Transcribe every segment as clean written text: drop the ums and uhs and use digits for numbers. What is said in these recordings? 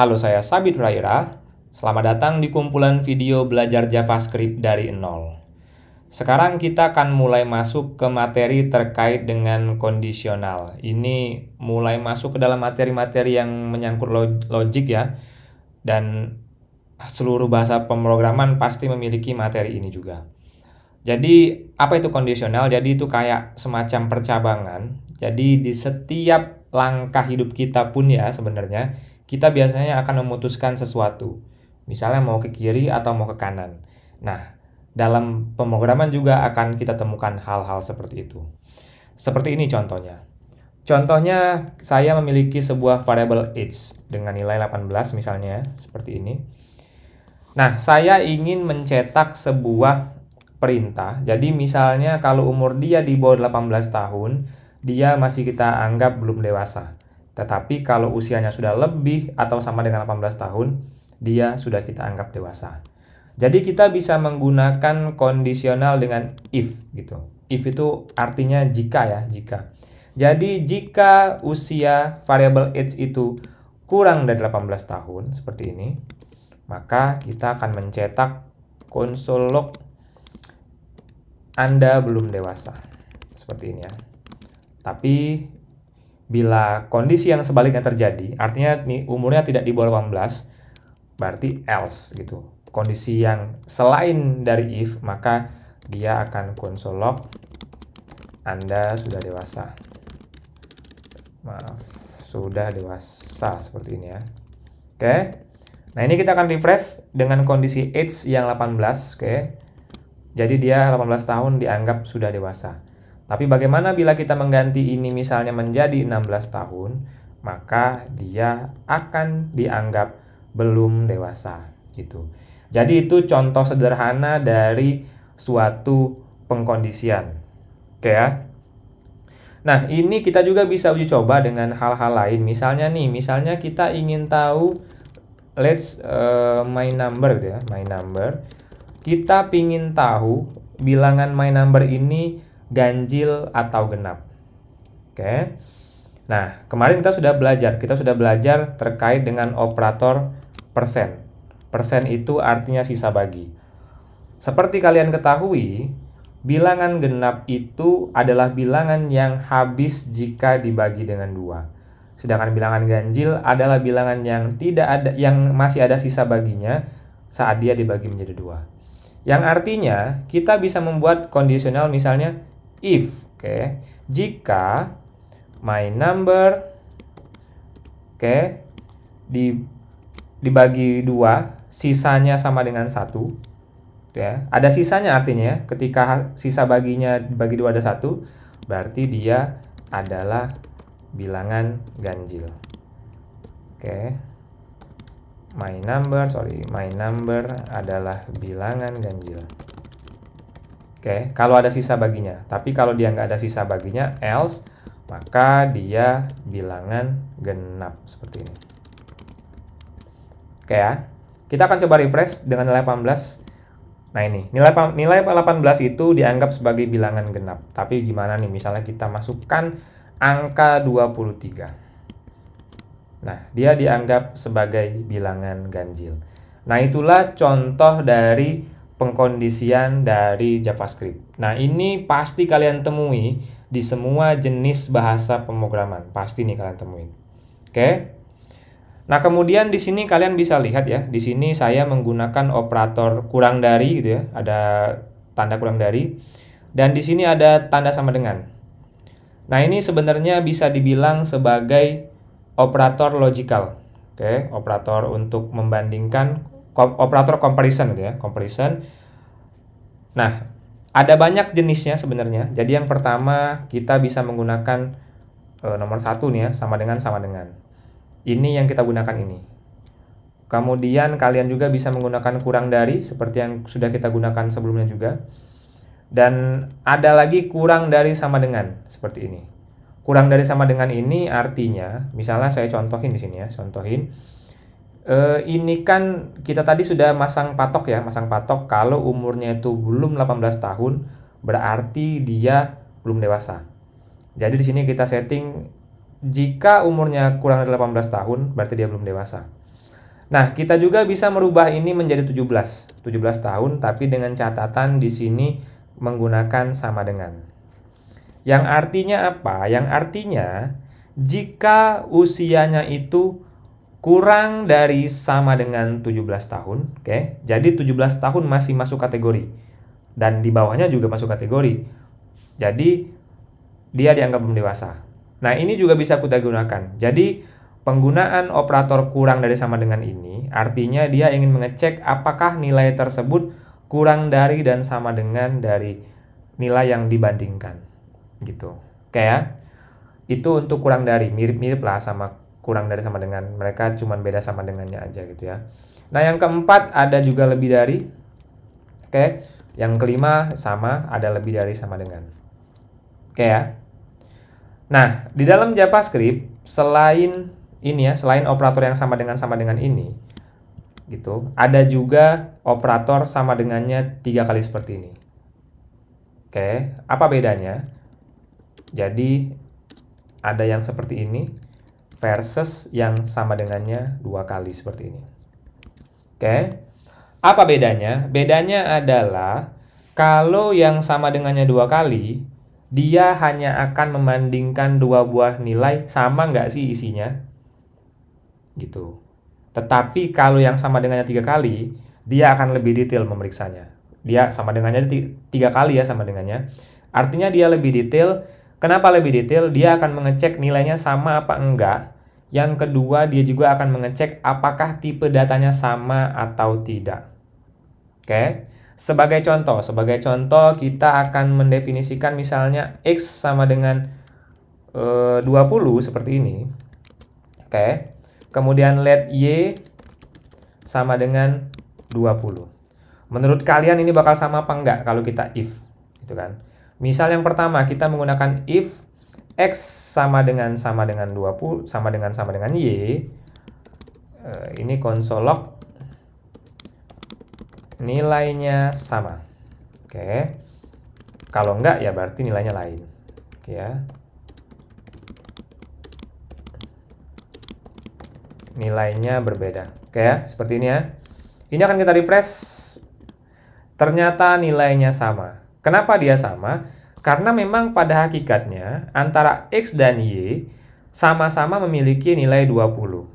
Halo, saya Sabit Raira. Selamat datang di kumpulan video belajar JavaScript dari nol. Sekarang kita akan mulai masuk ke materi terkait dengan kondisional. Ini mulai masuk ke dalam materi-materi yang menyangkut logik ya. Dan seluruh bahasa pemrograman pasti memiliki materi ini juga. Jadi, apa itu kondisional? Jadi itu kayak semacam percabangan. Jadi di setiap langkah hidup kita pun ya sebenarnya, kita biasanya akan memutuskan sesuatu. Misalnya mau ke kiri atau mau ke kanan. Nah, dalam pemrograman juga akan kita temukan hal-hal seperti itu. Seperti ini contohnya. Contohnya, saya memiliki sebuah variabel age dengan nilai 18 misalnya, seperti ini. Nah, saya ingin mencetak sebuah perintah. Jadi misalnya kalau umur dia di bawah 18 tahun, dia masih kita anggap belum dewasa. Tetapi kalau usianya sudah lebih atau sama dengan 18 tahun, dia sudah kita anggap dewasa. Jadi kita bisa menggunakan kondisional dengan if gitu. If itu artinya jika ya, jika. Jadi jika usia variabel age itu kurang dari 18 tahun seperti ini, maka kita akan mencetak console log Anda belum dewasa. Seperti ini ya. Tapi bila kondisi yang sebaliknya terjadi, artinya nih umurnya tidak di bawah 18, berarti else gitu. Kondisi yang selain dari if, maka dia akan console log Anda sudah dewasa. Maaf, sudah dewasa seperti ini ya. Oke. Nah, ini kita akan refresh dengan kondisi age yang 18, oke. Jadi dia 18 tahun dianggap sudah dewasa. Tapi bagaimana bila kita mengganti ini misalnya menjadi 16 tahun, maka dia akan dianggap belum dewasa gitu. Jadi itu contoh sederhana dari suatu pengkondisian. Oke ya. Nah, ini kita juga bisa uji coba dengan hal-hal lain. Misalnya kita ingin tahu my number gitu ya, my number. Kita pingin tahu bilangan my number ini ganjil atau genap. Oke. Nah, kemarin kita sudah belajar terkait dengan operator persen. Persen itu artinya sisa bagi. Seperti kalian ketahui, bilangan genap itu adalah bilangan yang habis jika dibagi dengan 2. Sedangkan bilangan ganjil adalah bilangan yang masih ada sisa baginya saat dia dibagi menjadi 2. Yang artinya kita bisa membuat kondisional misalnya if, oke, jika my number dibagi 2, sisanya sama dengan 1, ya. Ada sisanya artinya ya, ketika sisa baginya dibagi 2 ada 1, berarti dia adalah bilangan ganjil. Oke. My number adalah bilangan ganjil. Oke, kalau ada sisa baginya. Tapi kalau dia nggak ada sisa baginya, else, maka dia bilangan genap seperti ini. Oke ya, kita akan coba refresh dengan nilai 18. Nah ini, nilai 18 itu dianggap sebagai bilangan genap. Tapi gimana nih, misalnya kita masukkan angka 23. Nah, dia dianggap sebagai bilangan ganjil. Nah, itulah contoh dari pengkondisian dari JavaScript. Nah, ini pasti kalian temui di semua jenis bahasa pemrograman. Pasti nih kalian temuin. Oke. Nah, kemudian di sini kalian bisa lihat ya. Di sini saya menggunakan operator kurang dari gitu ya. Ada tanda kurang dari. Dan di sini ada tanda sama dengan. Nah, ini sebenarnya bisa dibilang sebagai operator logical. Oke, operator untuk membandingkan, operator comparison gitu ya, comparison. Nah, ada banyak jenisnya sebenarnya. Jadi yang pertama kita bisa menggunakan nomor 1 nih ya, sama dengan. Ini yang kita gunakan ini. Kemudian kalian juga bisa menggunakan kurang dari seperti yang sudah kita gunakan sebelumnya juga. Dan ada lagi kurang dari sama dengan seperti ini. Kurang dari sama dengan ini artinya, misalnya saya contohin di sini ya, ini kan kita tadi sudah masang patok kalau umurnya itu belum 18 tahun, berarti dia belum dewasa. Jadi di sini kita setting jika umurnya kurang dari 18 tahun, berarti dia belum dewasa. Nah, kita juga bisa merubah ini menjadi 17 tahun, tapi dengan catatan di sini menggunakan sama dengan. Yang artinya apa? Yang artinya, jika usianya itu kurang dari sama dengan 17 tahun, oke? Jadi 17 tahun masih masuk kategori. Dan di bawahnya juga masuk kategori. Jadi, dia dianggap belum dewasa. Nah, ini juga bisa kita gunakan. Jadi, penggunaan operator kurang dari sama dengan ini artinya dia ingin mengecek apakah nilai tersebut kurang dari dan sama dengan dari nilai yang dibandingkan. Gitu. Oke ya. Itu untuk kurang dari, mirip-mirip lah sama kurang dari sama dengan. Mereka cuma beda sama dengannya aja gitu ya. Nah, yang keempat ada juga lebih dari. Oke. Yang kelima sama, ada lebih dari sama dengan. Oke ya. Nah, di dalam JavaScript selain ini ya, selain operator yang sama dengan ini gitu, ada juga operator sama dengannya 3 kali seperti ini. Oke, apa bedanya? Jadi ada yang seperti ini versus yang sama dengannya 2 kali seperti ini. Oke. Apa bedanya? Bedanya adalah kalau yang sama dengannya 2 kali, dia hanya akan membandingkan 2 buah nilai sama nggak sih isinya? Gitu. Tetapi kalau yang sama dengannya 3 kali, dia akan lebih detail memeriksanya. Dia sama dengannya 3 kali ya sama dengannya. Artinya dia lebih detail. Kenapa lebih detail? Dia akan mengecek nilainya sama apa enggak. Yang kedua, dia juga akan mengecek apakah tipe datanya sama atau tidak. Oke. Sebagai contoh kita akan mendefinisikan misalnya X sama dengan 20 seperti ini. Oke. Kemudian let Y sama dengan 20. Menurut kalian ini bakal sama apa enggak kalau kita if? Gitu kan. Misal yang pertama kita menggunakan if X sama dengan 20 sama dengan Y. Ini console log nilainya sama. Oke. Kalau enggak ya berarti nilainya lain. Oke ya. Nilainya berbeda. Oke ya, seperti ini ya. Ini akan kita refresh. Ternyata nilainya sama. Kenapa dia sama? Karena memang pada hakikatnya antara X dan Y sama-sama memiliki nilai 20.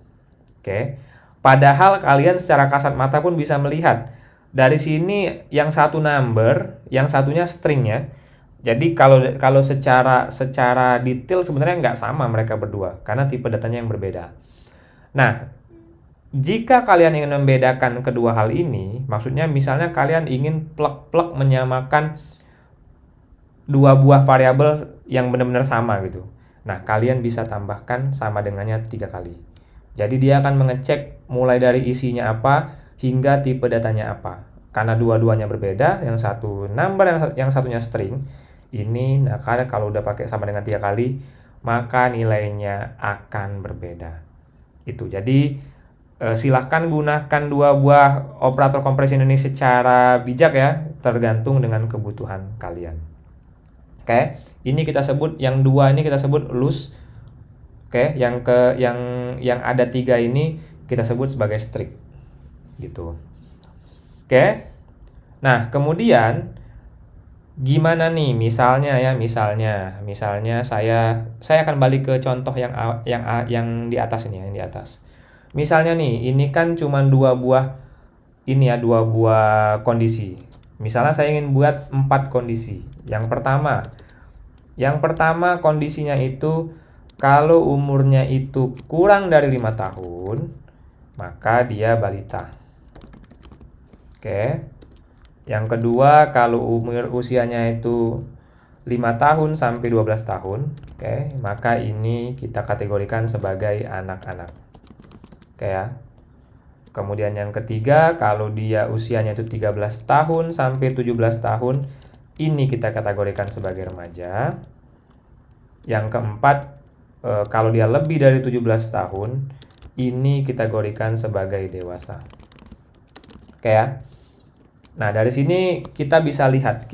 Oke. Padahal kalian secara kasat mata pun bisa melihat dari sini yang satu number, yang satunya string ya. Jadi kalau secara detail sebenarnya nggak sama mereka berdua karena tipe datanya yang berbeda. Nah, jika kalian ingin membedakan kedua hal ini, maksudnya misalnya kalian ingin plek-plek menyamakan 2 buah variabel yang benar-benar sama gitu. Nah, kalian bisa tambahkan sama dengannya 3 kali. Jadi dia akan mengecek mulai dari isinya apa hingga tipe datanya apa. Karena dua-duanya berbeda, yang satu number, yang satunya string. Ini, nah kalau udah pakai sama dengan 3 kali, maka nilainya akan berbeda. Itu. Jadi silahkan gunakan 2 buah operator kompresi ini secara bijak ya, tergantung dengan kebutuhan kalian. Oke, ini kita sebut yang 2 ini kita sebut loose. Oke, yang ada 3 ini kita sebut sebagai strict. Gitu. Oke. Nah, kemudian gimana nih misalnya saya akan balik ke contoh yang di atas ini ya, yang di atas. Misalnya nih, ini kan cuma 2 buah ini ya, 2 buah kondisi. Misalnya saya ingin buat 4 kondisi. Yang pertama kondisinya itu kalau umurnya itu kurang dari 5 tahun, maka dia balita. Oke. Yang kedua, kalau usianya itu 5 tahun sampai 12 tahun, oke, maka ini kita kategorikan sebagai anak-anak. Oke ya. Kemudian yang ketiga, kalau dia usianya itu 13 tahun sampai 17 tahun, ini kita kategorikan sebagai remaja. Yang keempat, kalau dia lebih dari 17 tahun, ini kita kategorikan sebagai dewasa. Oke ya. Nah, dari sini kita bisa lihat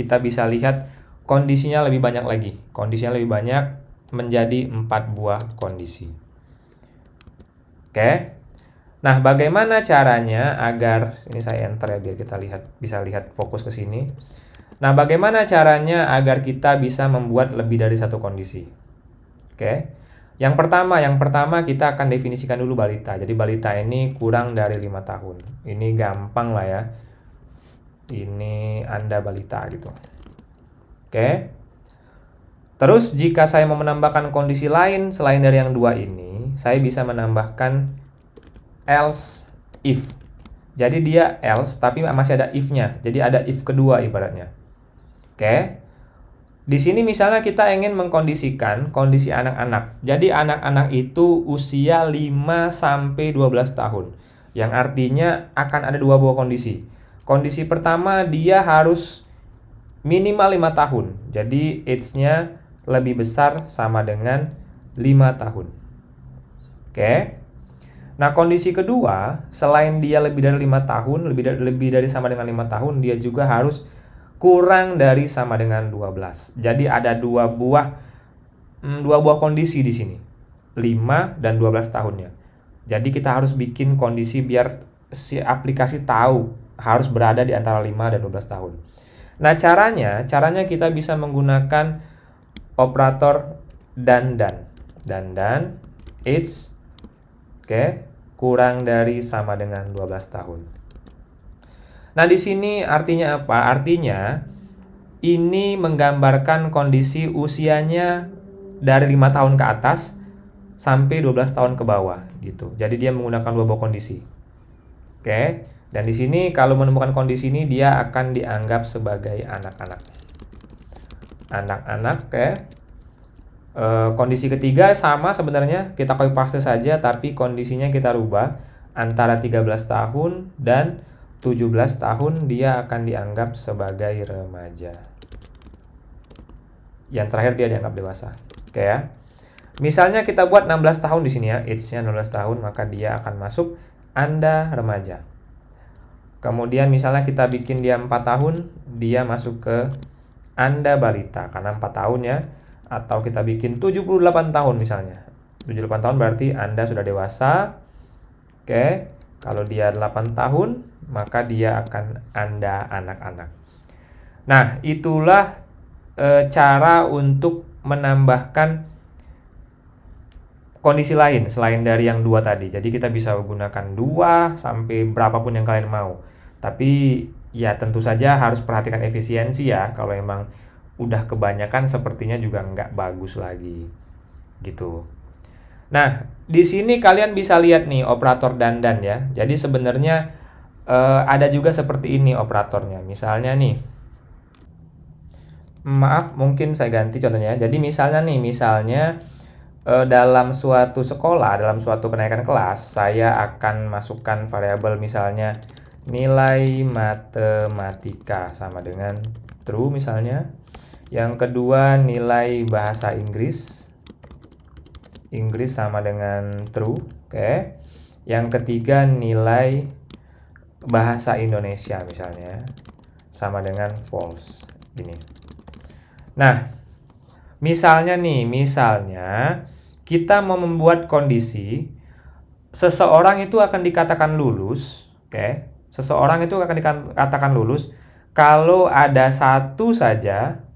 kondisinya lebih banyak lagi. Kondisinya lebih banyak menjadi 4 buah kondisi. Oke. Nah, bagaimana caranya agar ini saya enter ya biar kita bisa lihat fokus ke sini. Nah, bagaimana caranya agar kita bisa membuat lebih dari satu kondisi? Oke. Yang pertama kita akan definisikan dulu balita. Jadi balita ini kurang dari 5 tahun. Ini gampang lah ya. Ini Anda balita gitu. Oke. Terus jika saya mau menambahkan kondisi lain selain dari yang dua ini, saya bisa menambahkan else if. Jadi dia else tapi masih ada if-nya. Jadi ada if kedua ibaratnya. Oke. Di sini misalnya kita ingin mengkondisikan kondisi anak-anak. Jadi anak-anak itu usia 5 sampai 12 tahun. Yang artinya akan ada 2 buah kondisi. Kondisi pertama dia harus minimal 5 tahun. Jadi age-nya lebih besar sama dengan 5 tahun. Oke. Nah, kondisi kedua, selain dia lebih dari 5 tahun, lebih dari sama dengan 5 tahun, dia juga harus kurang dari sama dengan 12. Jadi ada dua buah kondisi di sini. 5 dan 12 tahunnya. Jadi kita harus bikin kondisi biar si aplikasi tahu harus berada di antara 5 dan 12 tahun. Nah, caranya kita bisa menggunakan operator dan age kurang dari sama dengan 12 tahun. Nah, di sini artinya apa? Artinya ini menggambarkan kondisi usianya dari 5 tahun ke atas sampai 12 tahun ke bawah gitu. Jadi dia menggunakan 2 buah kondisi. Oke. Dan di sini kalau menemukan kondisi ini dia akan dianggap sebagai anak-anak. Anak-anak kondisi ketiga sama sebenarnya, kita copy paste saja tapi kondisinya kita rubah antara 13 tahun dan 17 tahun dia akan dianggap sebagai remaja. Yang terakhir dia dianggap dewasa. Oke ya. Misalnya kita buat 16 tahun di sini ya, age-nya 16 tahun, maka dia akan masuk Anda remaja. Kemudian misalnya kita bikin dia 4 tahun, dia masuk ke Anda balita karena 4 tahun ya. Atau kita bikin 78 tahun misalnya. 78 tahun berarti Anda sudah dewasa. Oke. Kalau dia 8 tahun, maka dia akan Anda anak-anak. Nah, itulah cara untuk menambahkan kondisi lain selain dari yang 2 tadi. Jadi kita bisa gunakan 2 sampai berapapun yang kalian mau. Tapi ya tentu saja harus perhatikan efisiensi ya. Kalau emang udah kebanyakan sepertinya juga nggak bagus lagi gitu. Nah, di sini kalian bisa lihat nih operator dan ya. Jadi sebenarnya ada juga seperti ini operatornya. Misalnya nih, maaf mungkin saya ganti contohnya. Jadi misalnya dalam suatu sekolah, dalam suatu kenaikan kelas, saya akan masukkan variabel misalnya nilai matematika sama dengan true misalnya. Yang kedua nilai bahasa Inggris sama dengan true. Oke. Yang ketiga nilai bahasa Indonesia misalnya sama dengan false. Gini. Nah, misalnya kita mau membuat kondisi seseorang itu akan dikatakan lulus. Oke. Seseorang itu akan dikatakan lulus kalau ada satu saja.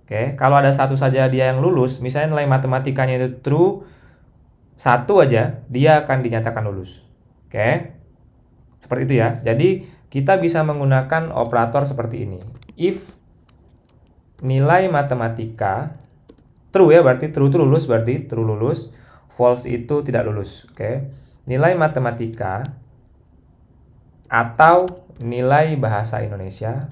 Oke, kalau ada satu saja dia yang lulus, misalnya nilai matematikanya itu true, 1 aja, dia akan dinyatakan lulus. Oke, seperti itu ya. Jadi, kita bisa menggunakan operator seperti ini. If nilai matematika, true ya, berarti true itu lulus, berarti true lulus. False itu tidak lulus. Oke, nilai matematika atau nilai bahasa Indonesia.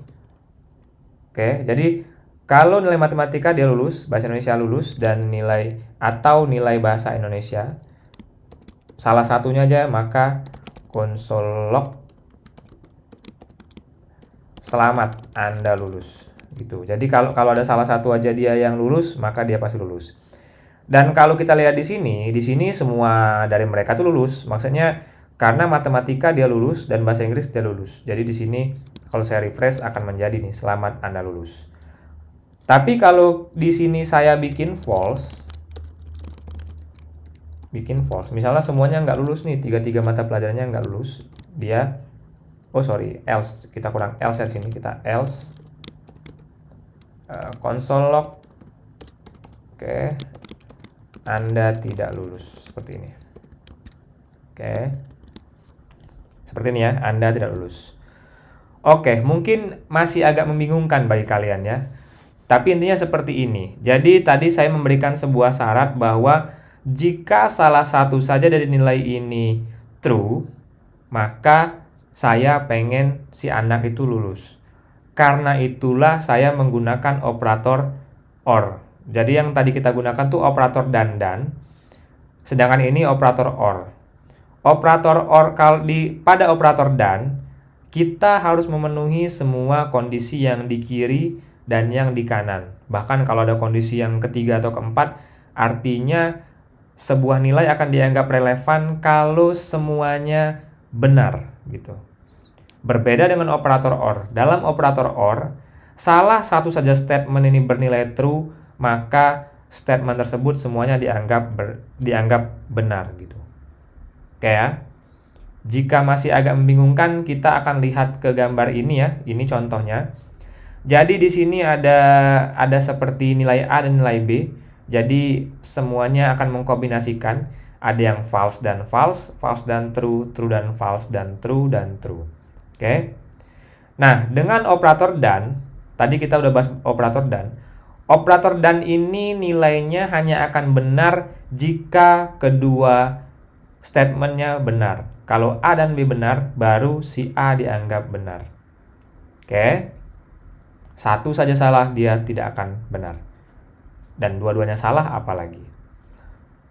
Oke, jadi kalau nilai matematika dia lulus, bahasa Indonesia lulus, dan nilai bahasa Indonesia salah satunya aja, maka konsol log selamat Anda lulus gitu. Jadi kalau ada salah satu aja dia yang lulus, maka dia pasti lulus. Dan kalau kita lihat di sini semua dari mereka tuh lulus. Maksudnya karena matematika dia lulus dan bahasa Inggris dia lulus. Jadi di sini kalau saya refresh akan menjadi nih selamat Anda lulus. Tapi kalau di sini saya bikin false, bikin false. Misalnya semuanya nggak lulus nih, 3 mata pelajarannya nggak lulus, dia, else, kita kurang else di sini, kita else console log, oke, Anda tidak lulus, seperti ini. Oke, seperti ini ya, Anda tidak lulus. Oke, mungkin masih agak membingungkan bagi kalian ya. Tapi intinya seperti ini. Jadi tadi saya memberikan sebuah syarat bahwa jika salah satu saja dari nilai ini true, maka saya pengen si anak itu lulus. Karena itulah saya menggunakan operator OR. Jadi yang tadi kita gunakan tuh operator dan, sedangkan ini operator OR. Operator OR pada operator dan, kita harus memenuhi semua kondisi yang di kiri dan yang di kanan. Bahkan kalau ada kondisi yang ketiga atau keempat, artinya sebuah nilai akan dianggap relevan kalau semuanya benar gitu. Berbeda dengan operator OR. Dalam operator OR, salah satu saja statement ini bernilai true, maka statement tersebut semuanya dianggap benar gitu. Oke ya. Jika masih agak membingungkan, kita akan lihat ke gambar ini ya. Ini contohnya. Jadi di sini ada seperti nilai A dan nilai B. Jadi semuanya akan mengkombinasikan. Ada yang false dan false, false dan true, true dan false, dan true dan true. Oke. Nah, dengan operator dan, tadi kita udah bahas operator dan. Operator dan ini nilainya hanya akan benar jika kedua statementnya benar. Kalau A dan B benar, baru si A dianggap benar. Oke. Satu saja salah, dia tidak akan benar. Dan dua-duanya salah, apalagi.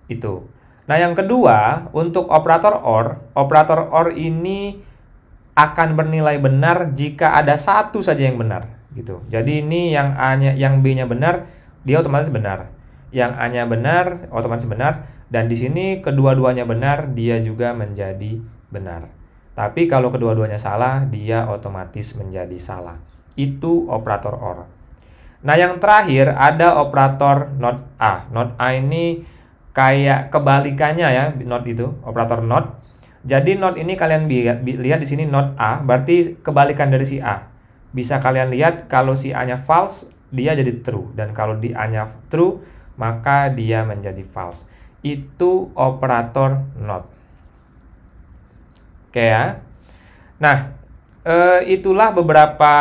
Itu. Nah, yang kedua, untuk operator OR ini akan bernilai benar jika ada satu saja yang benar. Gitu. Jadi ini yang A-nya, yang B-nya benar, dia otomatis benar. Yang A-nya benar, otomatis benar. Dan di sini kedua-duanya benar, dia juga menjadi benar. Tapi kalau kedua-duanya salah, dia otomatis menjadi salah. Itu operator OR. Nah, yang terakhir ada operator not A. Not A ini kayak kebalikannya ya, not itu, operator not. Jadi not ini kalian lihat di sini not A, berarti kebalikan dari si A. Bisa kalian lihat kalau si A-nya false, dia jadi true. Dan kalau di A-nya true, maka dia menjadi false. Itu operator not. Oke ya. Nah, itulah beberapa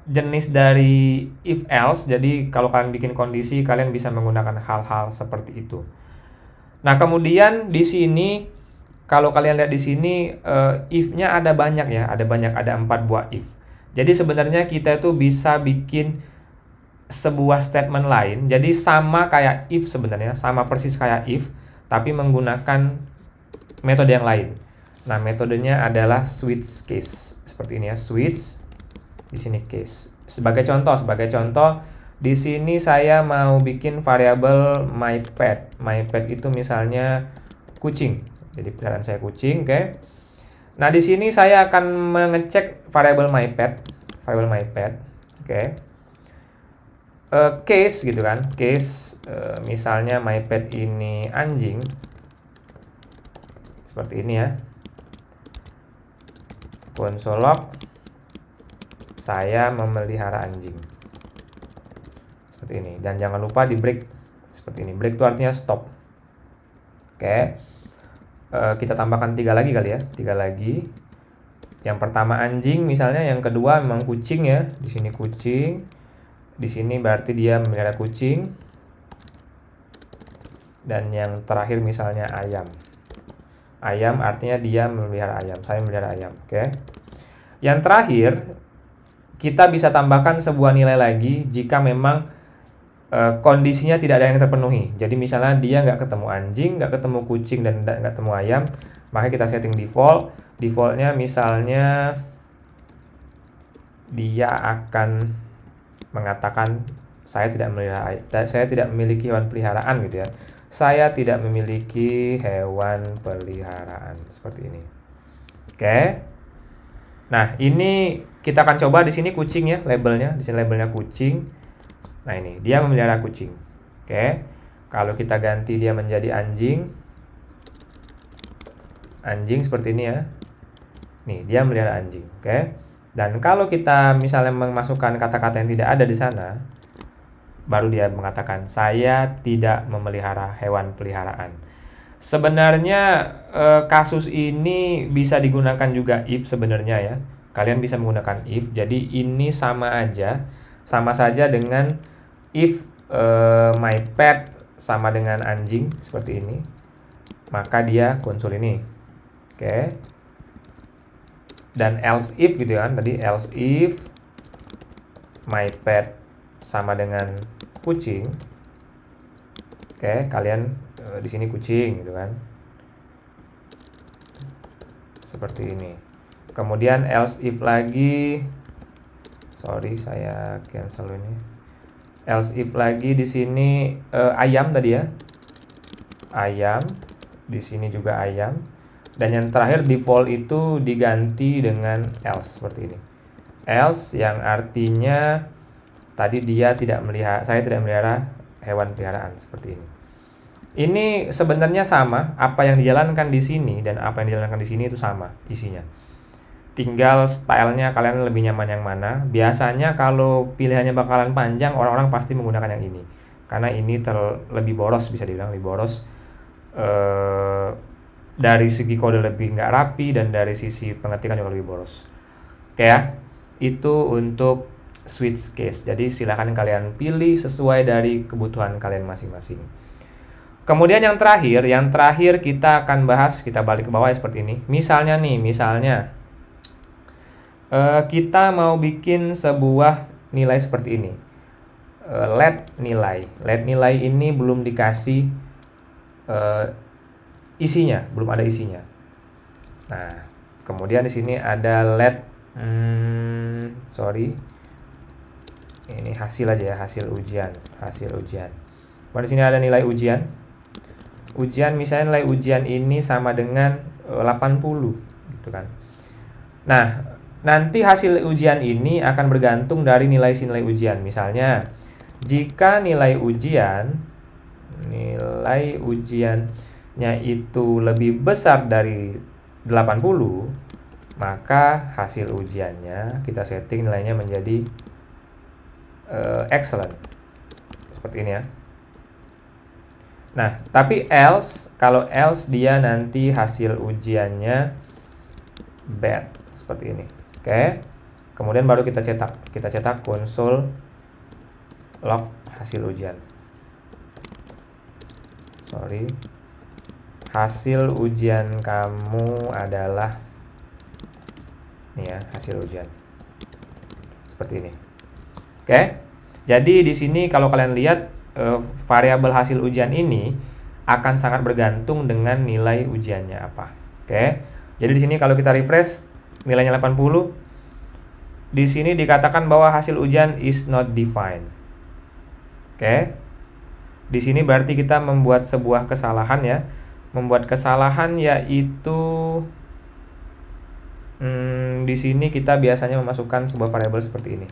jenis dari if else. Jadi kalau kalian bikin kondisi, kalian bisa menggunakan hal-hal seperti itu. Nah, kemudian di sini kalau kalian lihat di sini if-nya ada banyak ya, ada 4 buah if. Jadi sebenarnya kita itu bisa bikin sebuah statement lain. Jadi sama kayak if sebenarnya, sama persis kayak if, tapi menggunakan metode yang lain. Nah, metodenya adalah switch case. Seperti ini ya, switch. Di sini case. Sebagai contoh, di sini saya mau bikin variabel myPet. myPet itu misalnya kucing. Jadi peliharaan saya kucing, oke. Nah, di sini saya akan mengecek variabel myPet, oke. Case gitu kan, case misalnya myPet ini anjing, seperti ini ya. Console log, saya memelihara anjing, seperti ini. Dan jangan lupa di break, seperti ini. Break itu artinya stop. Oke. Kita tambahkan 3 lagi kali ya, 3 lagi. Yang pertama anjing misalnya, yang kedua memang kucing ya. Di sini kucing. Di sini berarti dia memelihara kucing. Dan yang terakhir misalnya ayam. Ayam artinya dia memelihara ayam. Saya memelihara ayam, oke. Yang terakhir, kita bisa tambahkan sebuah nilai lagi jika memang kondisinya tidak ada yang terpenuhi. Jadi misalnya dia nggak ketemu anjing, nggak ketemu kucing, dan nggak ketemu ayam, maka kita setting default. Defaultnya misalnya dia akan mengatakan saya tidak memiliki hewan peliharaan gitu ya. Saya tidak memiliki hewan peliharaan, seperti ini. Oke. Nah, ini kita akan coba di sini kucing ya, labelnya. Di sini labelnya kucing. Nah, ini dia memelihara kucing. Oke. Kalau kita ganti dia menjadi anjing. anjing seperti ini ya. Nih, dia melihara anjing, oke. Dan kalau kita misalnya memasukkan kata-kata yang tidak ada di sana, baru dia mengatakan, saya tidak memelihara hewan peliharaan. Sebenarnya kasus ini bisa digunakan juga if sebenarnya ya. Kalian bisa menggunakan if. Jadi ini sama saja dengan if my pet sama dengan anjing seperti ini. Maka dia konsol ini. Oke. Dan else if gitu kan. Tadi else if my pet sama dengan kucing. Oke, kalian di sini kucing gitu kan. Seperti ini. Kemudian else if lagi. Sorry, saya cancel ini. Else if lagi di sini ayam tadi ya. Ayam. Di sini juga ayam. Dan yang terakhir default itu diganti dengan else seperti ini. Else yang artinya tadi dia tidak melihara, saya tidak melihara hewan peliharaan seperti ini. Ini sebenarnya sama, apa yang dijalankan di sini dan apa yang dijalankan di sini itu sama isinya. Tinggal stylenya kalian lebih nyaman yang mana. Biasanya kalau pilihannya bakalan panjang, orang-orang pasti menggunakan yang ini. Karena ini lebih boros, bisa dibilang lebih boros. Dari segi kode lebih nggak rapi dan dari sisi pengetikan juga lebih boros. Oke ya, itu untuk switch case. Jadi silahkan kalian pilih sesuai dari kebutuhan kalian masing-masing. Kemudian yang terakhir kita akan bahas, kita balik ke bawah ya, seperti ini. Misalnya kita mau bikin sebuah nilai seperti ini. Let nilai ini belum dikasih isinya, belum ada isinya. Nah, kemudian di sini ada let ini hasil aja ya, hasil ujian. Di sini ada nilai ujian. Misalnya nilai ujian ini sama dengan 80 gitu kan. Nah, nanti hasil ujian ini akan bergantung dari nilai ujian. Misalnya, jika nilai ujiannya itu lebih besar dari 80, maka hasil ujiannya kita setting nilainya menjadi excellent. Seperti ini ya. Nah, tapi kalau else dia nanti hasil ujiannya bad seperti ini. Oke. Kemudian baru kita cetak console log hasil ujian. Hasil ujian kamu adalah nih ya, hasil ujian. Seperti ini. Oke. Jadi di sini kalau kalian lihat variabel hasil ujian ini akan sangat bergantung dengan nilai ujiannya apa. Oke. Jadi di sini kalau kita refresh nilainya 80, di sini dikatakan bahwa hasil ujian is not defined. Oke. Di sini berarti kita membuat sebuah kesalahan ya. Membuat kesalahan yaitu di sini kita biasanya memasukkan sebuah variabel seperti ini.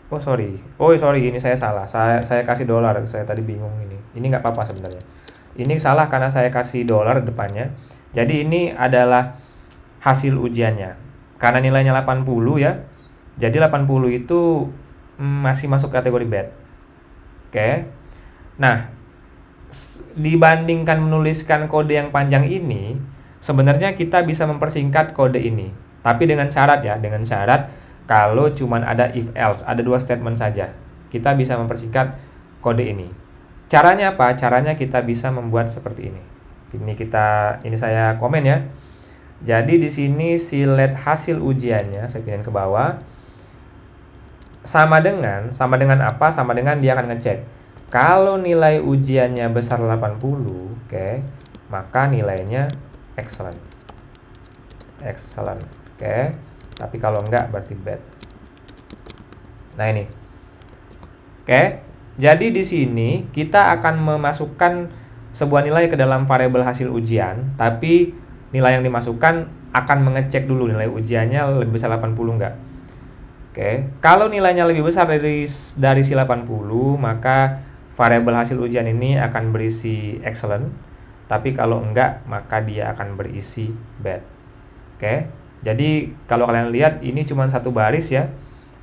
Oh sorry, ini saya salah. Saya kasih dolar. Saya tadi bingung ini. Ini nggak apa-apa sebenarnya. Ini salah karena saya kasih dolar depannya. Jadi ini adalah hasil ujiannya. Karena nilainya 80 ya. Jadi 80 itu masih masuk kategori bad. Oke. Nah, dibandingkan menuliskan kode yang panjang ini, sebenarnya kita bisa mempersingkat kode ini. Tapi dengan syarat ya, kalau cuman ada if else, ada 2 statement saja, kita bisa mempersingkat kode ini. Caranya apa? Caranya kita bisa membuat seperti ini. Ini saya komen ya. Jadi di sini si let hasil ujiannya saya pindahin ke bawah. Sama dengan apa? Sama dengan dia akan ngecek. Kalau nilai ujiannya besar 80, oke, maka nilainya excellent. Oke. Tapi kalau enggak berarti bad. Nah ini. Oke. Jadi di sini kita akan memasukkan sebuah nilai ke dalam variabel hasil ujian, tapi nilai yang dimasukkan akan mengecek dulu nilai ujiannya lebih besar 80 enggak. Oke. Kalau nilainya lebih besar dari si 80, maka variabel hasil ujian ini akan berisi excellent. tapi kalau enggak maka dia akan berisi bad. Oke, jadi kalau kalian lihat ini cuma satu baris ya,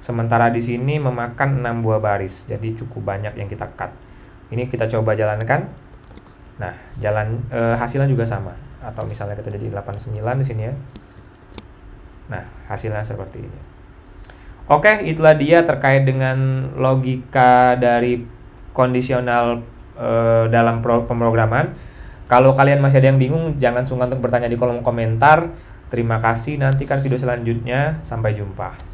sementara di sini memakan 6 buah baris, jadi cukup banyak yang kita cut. Ini kita coba jalankan. Nah, hasilnya juga sama, atau misalnya kita jadi 89 di sini ya. Nah, hasilnya seperti ini. Oke, itulah dia terkait dengan logika dari kondisional dalam pemrograman. Kalau kalian masih ada yang bingung, jangan sungkan untuk bertanya di kolom komentar. Terima kasih, nantikan video selanjutnya. Sampai jumpa.